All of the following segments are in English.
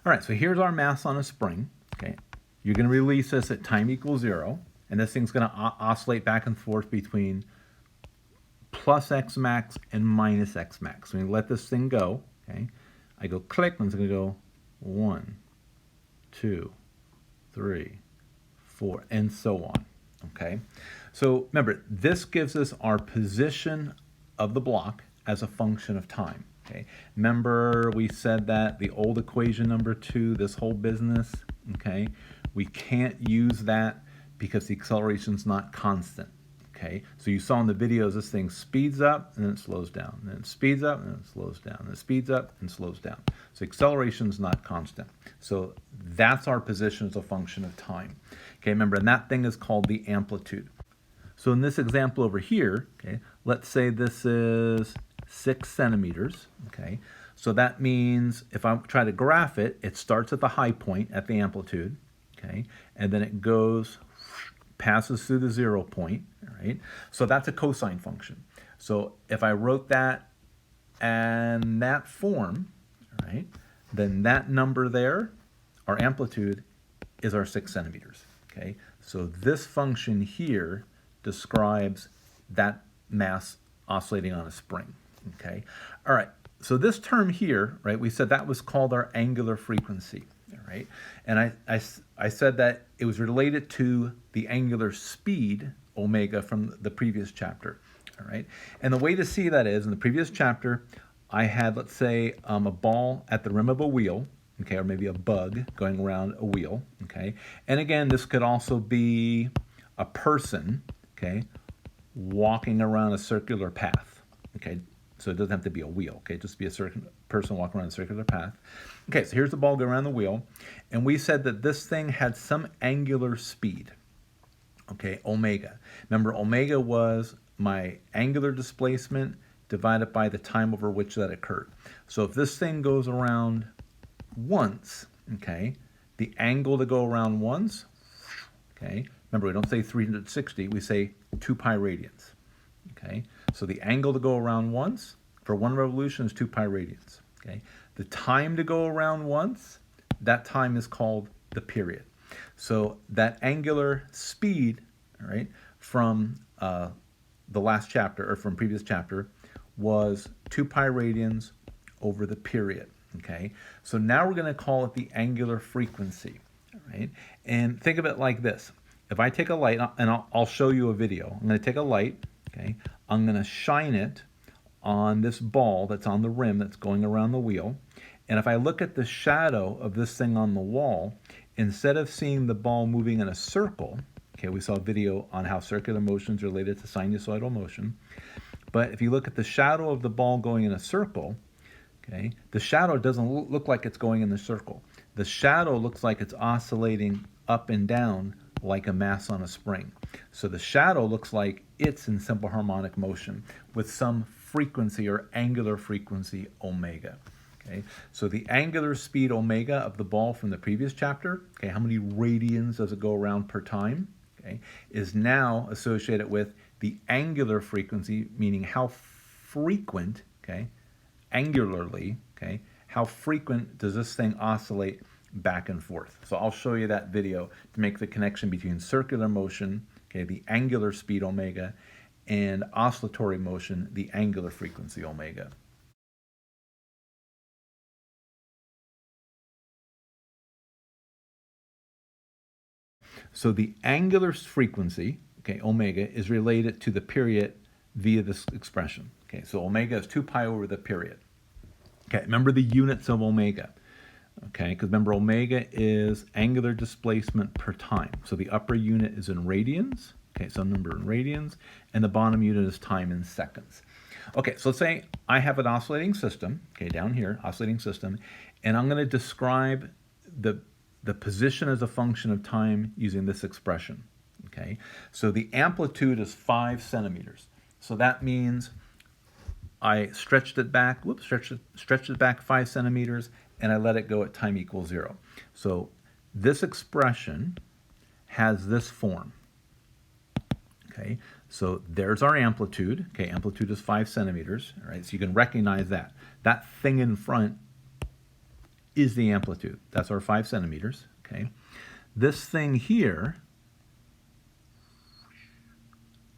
All right, so here's our mass on a spring. Okay, you're going to release this at time equals 0, and this thing's going to oscillate back and forth between plus x max and minus x max. So we let this thing go. Okay, I go click, and it's going to go 1, 2, 3, 4, and so on. Okay, so remember, this gives us our position of the block as a function of time. Okay, remember we said that the old equation number 2, this whole business, okay, we can't use that because the acceleration is not constant. Okay, so you saw in the videos this thing speeds up and then it slows down, and then it speeds up and then it slows down, and it speeds up and slows down. So acceleration is not constant. So that's our position as a function of time. Okay, remember, and that thing is called the amplitude. So in this example over here, okay, let's say this is 6 centimeters, okay? So that means if I try to graph it, it starts at the high point at the amplitude, okay? And then it goes, passes through the 0 point, right? So that's a cosine function. So if I wrote that in that form, right, then that number there, our amplitude, is our 6 centimeters, okay? So this function here describes that mass oscillating on a spring, okay? All right, so this term here, right, we said that was called our angular frequency, right? And I said that it was related to the angular speed, omega, from the previous chapter, all right? And the way to see that is, in the previous chapter, I had, let's say, a ball at the rim of a wheel, okay, or maybe a bug going around a wheel, okay? And again, this could also be a person, okay, walking around a circular path, okay? So it doesn't have to be a wheel, okay? Just be a person walking around a circular path. Okay, so here's the ball going around the wheel, and we said that this thing had some angular speed, okay, omega. Remember, omega was my angular displacement divided by the time over which that occurred. So if this thing goes around once, okay, the angle to go around once, okay, remember, we don't say 360, we say 2 pi radians, okay? So the angle to go around once for one revolution is 2 pi radians, okay? The time to go around once, that time is called the period. So that angular speed, all right, from the last chapter, or from previous chapter, was 2 pi radians over the period, okay? So now we're going to call it the angular frequency, all right? And think of it like this. If I take a light, and I'll show you a video. I'm going to take a light, okay? I'm going to shine it on this ball that's on the rim that's going around the wheel. And if I look at the shadow of this thing on the wall, instead of seeing the ball moving in a circle, okay, we saw a video on how circular motion is related to sinusoidal motion. But if you look at the shadow of the ball going in a circle, okay, the shadow doesn't look like it's going in the circle. The shadow looks like it's oscillating up and down like a mass on a spring. So the shadow looks like it's in simple harmonic motion with some frequency or angular frequency omega. Okay, so the angular speed omega of the ball from the previous chapter, okay, how many radians does it go around per time, okay, is now associated with the angular frequency, meaning how frequent, okay, angularly, okay, how frequent does this thing oscillate back and forth. So I'll show you that video to make the connection between circular motion, okay, the angular speed omega, and oscillatory motion, the angular frequency omega. So the angular frequency, okay, omega, is related to the period via this expression. Okay, so omega is 2 pi over the period. Okay, remember the units of omega. Okay, because remember, omega is angular displacement per time. So the upper unit is in radians, okay, some number in radians, and the bottom unit is time in seconds. Okay, so let's say I have an oscillating system, okay, down here, oscillating system, and I'm going to describe the position as a function of time using this expression, okay? So the amplitude is 5 centimeters. So that means I stretched it back, stretched it back 5 centimeters, and I let it go at time equals 0. So this expression has this form, okay? So there's our amplitude, okay? Amplitude is 5 centimeters, all right? So you can recognize that. That thing in front is the amplitude. That's our 5 centimeters, okay? This thing here,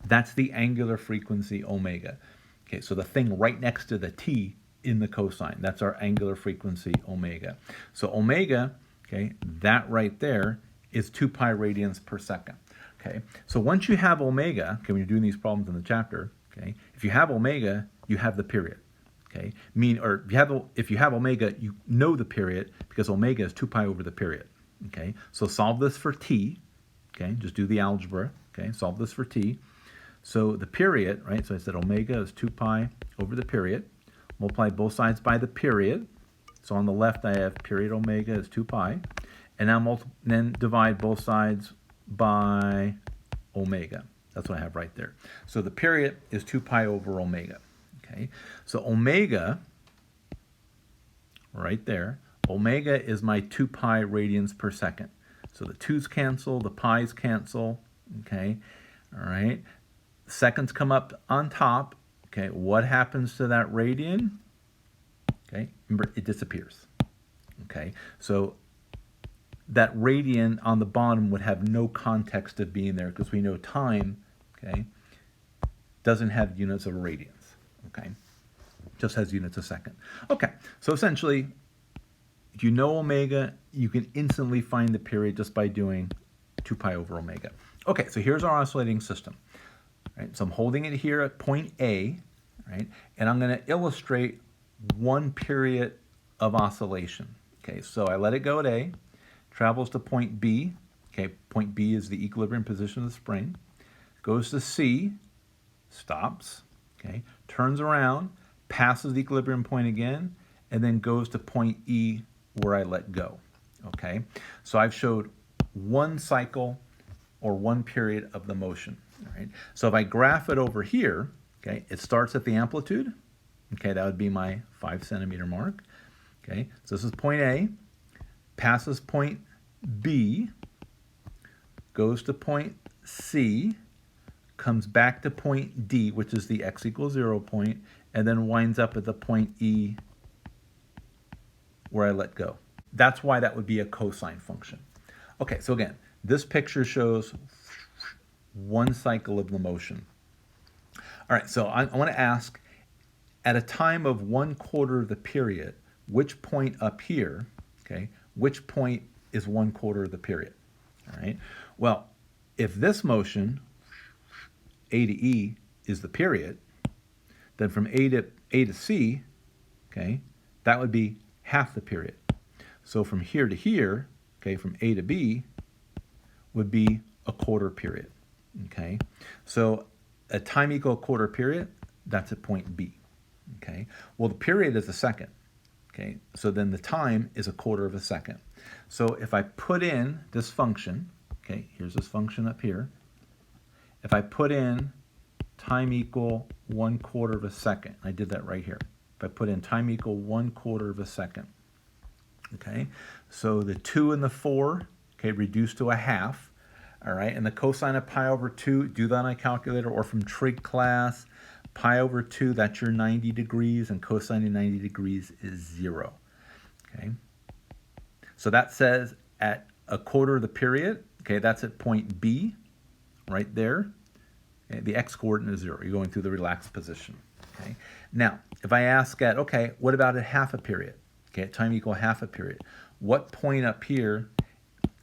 that's the angular frequency omega. Okay, so the thing right next to the t in the cosine, that's our angular frequency omega. So omega, okay, that right there is 2 pi radians per second. Okay, so once you have omega, okay, when you're doing these problems in the chapter, okay, if you have omega, you have the period. Okay, if you have omega, you know the period because omega is 2 pi over the period. Okay, so solve this for t. Okay, just do the algebra. Okay, solve this for t. So the period, right? So I said omega is 2 pi over the period. Multiply both sides by the period. So on the left I have period omega is 2 pi, and now then divide both sides by omega. That's what I have right there. So the period is 2 pi over omega. Okay, so omega, right there, omega is my 2 pi radians per second. So the 2's cancel, the pi's cancel, okay, all right. Seconds come up on top, okay, what happens to that radian? Okay, remember, it disappears, okay. So that radian on the bottom would have no context of being there because we know time, okay, doesn't have units of radians. Okay, just has units a second. Okay, so essentially, if you know omega, you can instantly find the period just by doing 2 pi over omega. Okay, so here's our oscillating system. Right, so I'm holding it here at point A, right, and I'm going to illustrate one period of oscillation. Okay, so I let it go at A, travels to point B. Okay, point B is the equilibrium position of the spring. Goes to C, stops. Okay, turns around, passes the equilibrium point again, and then goes to point E where I let go. Okay, so I've showed one cycle or one period of the motion. All right, so if I graph it over here, okay, it starts at the amplitude. Okay, that would be my 5 centimeter mark. Okay, so this is point A, passes point B, goes to point C, comes back to point D, which is the x equals 0 point, and then winds up at the point E where I let go. That's why that would be a cosine function. Okay, so again, this picture shows one cycle of the motion. All right, so I want to ask, at a time of 1/4 of the period, which point up here, okay, which point is 1/4 of the period? All right, well, if this motion, A to E, is the period, then from A to C, okay, that would be half the period. So from here to here, okay, from A to B, would be a 1/4 period. Okay, so a time equal 1/4 period, that's at point B. Okay, well, the period is a second. Okay, so then the time is a 1/4 of a second. So if I put in this function, okay, here's this function up here. If I put in time equal 1/4 of a second, I did that right here. If I put in time equal 1/4 of a second, okay, so the 2 and the 4, okay, reduced to a half. All right, and the cosine of pi over 2, do that on a calculator or from trig class. Pi over 2, that's your 90 degrees, and cosine of 90 degrees is 0. Okay, so that says at a 1/4 of the period, okay, that's at point B, right there. Okay, the x-coordinate is 0. You're going through the relaxed position. Okay, now if I ask at, okay, what about at half a period? Okay, at time equal half a period. What point up here,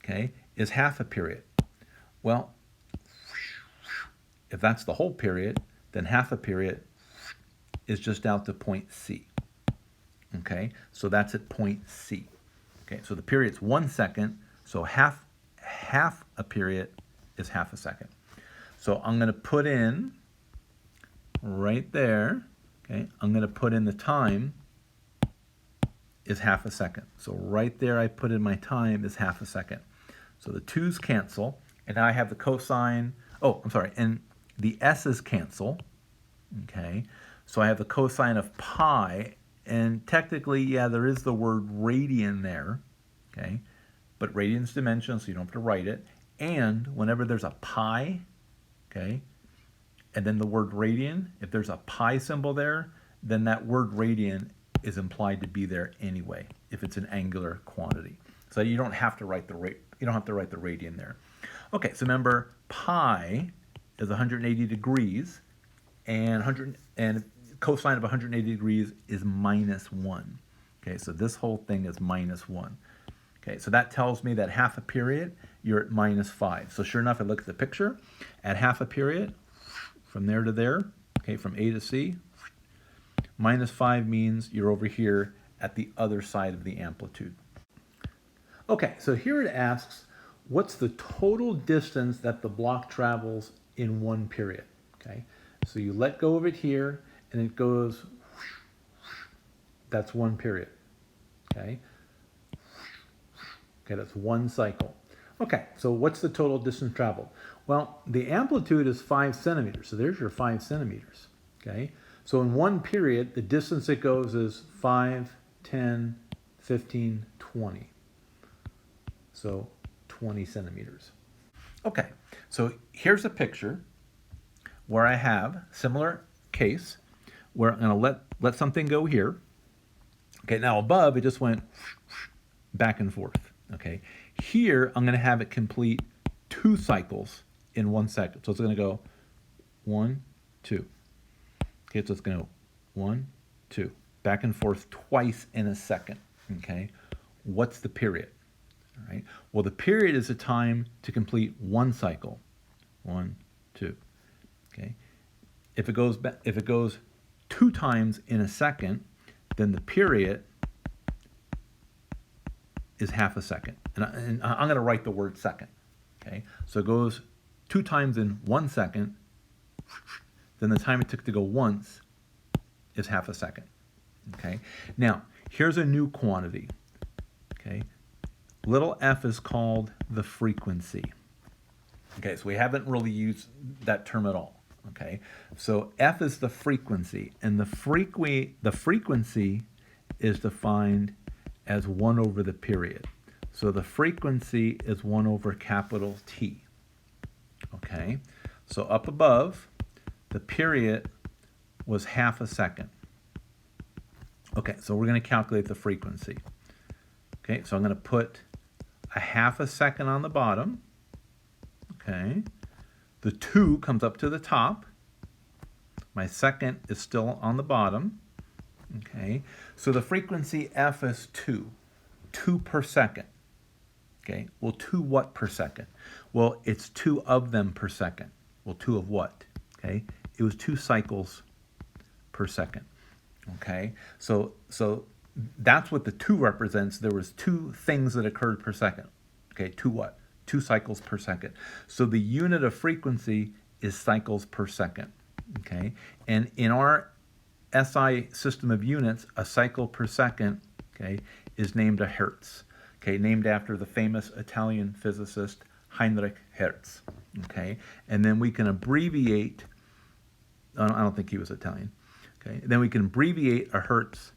okay, is half a period? Well, if that's the whole period, then half a period is just out to point C. Okay, so that's at point C. Okay, so the period's 1 second, so half a period is half a second. So I'm going to put in right there, okay, I'm going to put in the time is half a second. So right there I put in my time is half a second. So the 2's cancel, and now I have the cosine, oh, I'm sorry, and the s's cancel, okay? So I have the cosine of pi, and technically, yeah, there is the word radian there, okay? But radian's dimension, so you don't have to write it. And whenever there's a pi, okay, and then the word radian, if there's a pi symbol there, then that word radian is implied to be there anyway. if it's an angular quantity. So you don't have to write the rate. You don't have to write the radian there. Okay, so remember pi is 180 degrees, and cosine of 180 degrees is -1. Okay, so this whole thing is -1. Okay, so that tells me that half a period, you're at -5. So sure enough, I look at the picture. At half a period, from there to there, okay, from A to C, -5 means you're over here at the other side of the amplitude. Okay, so here it asks, what's the total distance that the block travels in one period? Okay, so you let go of it here, and it goes, that's one period. Okay, that's one cycle. Okay, so what's the total distance traveled? Well, the amplitude is 5 centimeters, so there's your 5 centimeters. Okay, so in one period, the distance it goes is 5, 10, 15, 20. So 20 centimeters. Okay, so here's a picture where I have similar case where I'm going to let something go here. Okay, now above it just went back and forth. Okay, here I'm going to have it complete 2 cycles in 1 second. So it's going to go 1, 2. Okay, so it's going to go 1, 2, back and forth twice in a second. Okay, what's the period? All right. Well, the period is the time to complete 1 cycle. 1, 2. Okay. If it goes 2 times in a second, then the period is half a second. And I'm going to write the word second. Okay. So it goes 2 times in 1 second. Then the time it took to go once is half a second. Okay. Now, here's a new quantity. Okay. Little f is called the frequency. Okay, so we haven't really used that term at all. Okay, so f is the frequency, and the frequency is defined as 1 over the period. So the frequency is 1 over capital T. Okay, so up above, the period was half a second. Okay, so we're going to calculate the frequency. Okay, so I'm going to put a half a second on the bottom. Okay, the 2 comes up to the top. My second is still on the bottom. Okay, so the frequency f is 2 per second. Okay, well, 2 what per second? Well, it's 2 of them per second. Well, 2 of what? Okay, it was 2 cycles per second. Okay, so that's what the 2 represents. There was 2 things that occurred per second. Okay, 2 what? 2 cycles per second. So the unit of frequency is cycles per second. Okay, and in our SI system of units, a cycle per second, okay, is named a hertz. Okay, named after the famous Italian physicist Heinrich Hertz. Okay, and then we can abbreviate. I don't think he was Italian. Okay, then we can abbreviate a hertz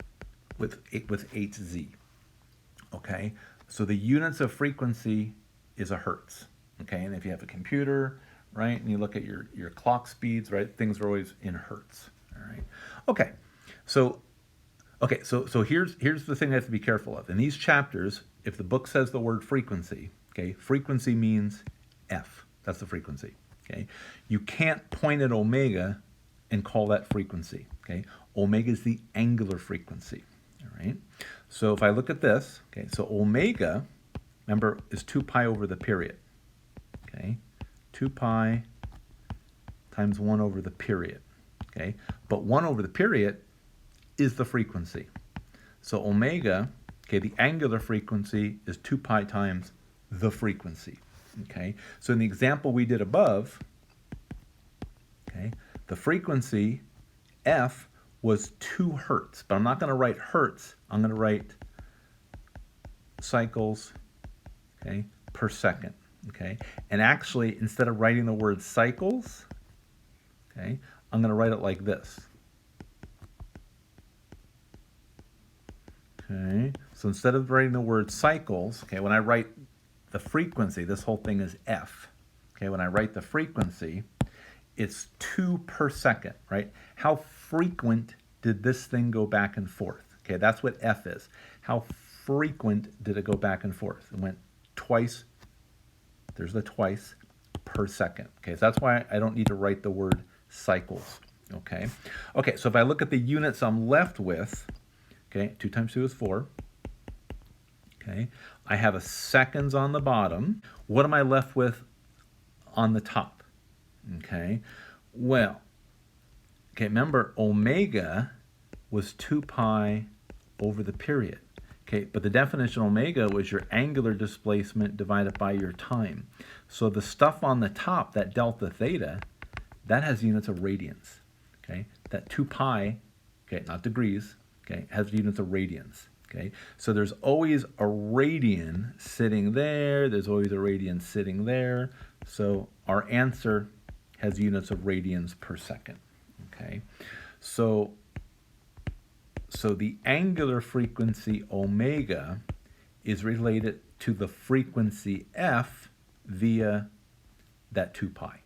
with HZ. Okay, so the units of frequency is a hertz. Okay, and if you have a computer, right, and you look at your clock speeds, right, things are always in hertz. All right. Okay, so here's the thing I have to be careful of. In these chapters, if the book says the word frequency, okay, frequency means f. That's the frequency. Okay, you can't point at omega and call that frequency. Okay, omega is the angular frequency. All right. So if I look at this, okay, so omega, remember, is 2 pi over the period. Okay, 2 pi times 1 over the period. Okay, but 1 over the period is the frequency. So omega, okay, the angular frequency is 2 pi times the frequency. Okay, so in the example we did above, okay, the frequency f was 2 hertz, but I'm not going to write hertz. I'm going to write cycles, okay, per second. Okay, and actually, instead of writing the word cycles, okay, I'm going to write it like this. Okay, so instead of writing the word cycles, okay, when I write the frequency, this whole thing is f. Okay, when I write the frequency, it's 2 per second, right? How frequent did this thing go back and forth? Okay, that's what f is. How frequent did it go back and forth? It went twice, there's the twice per second. Okay, so that's why I don't need to write the word cycles. Okay, okay, so if I look at the units I'm left with, okay, 2 times 2 is 4. Okay, I have a seconds on the bottom. What am I left with on the top? Okay, well, okay, remember omega was 2 pi over the period. Okay, but the definition of omega was your angular displacement divided by your time. So the stuff on the top, that delta theta, that has units of radians. Okay, that 2 pi, okay, not degrees, okay, has units of radians. Okay, so there's always a radian sitting there, there's always a radian sitting there, so our answer has units of radians per second. Okay, so the angular frequency omega is related to the frequency f via that 2 pi.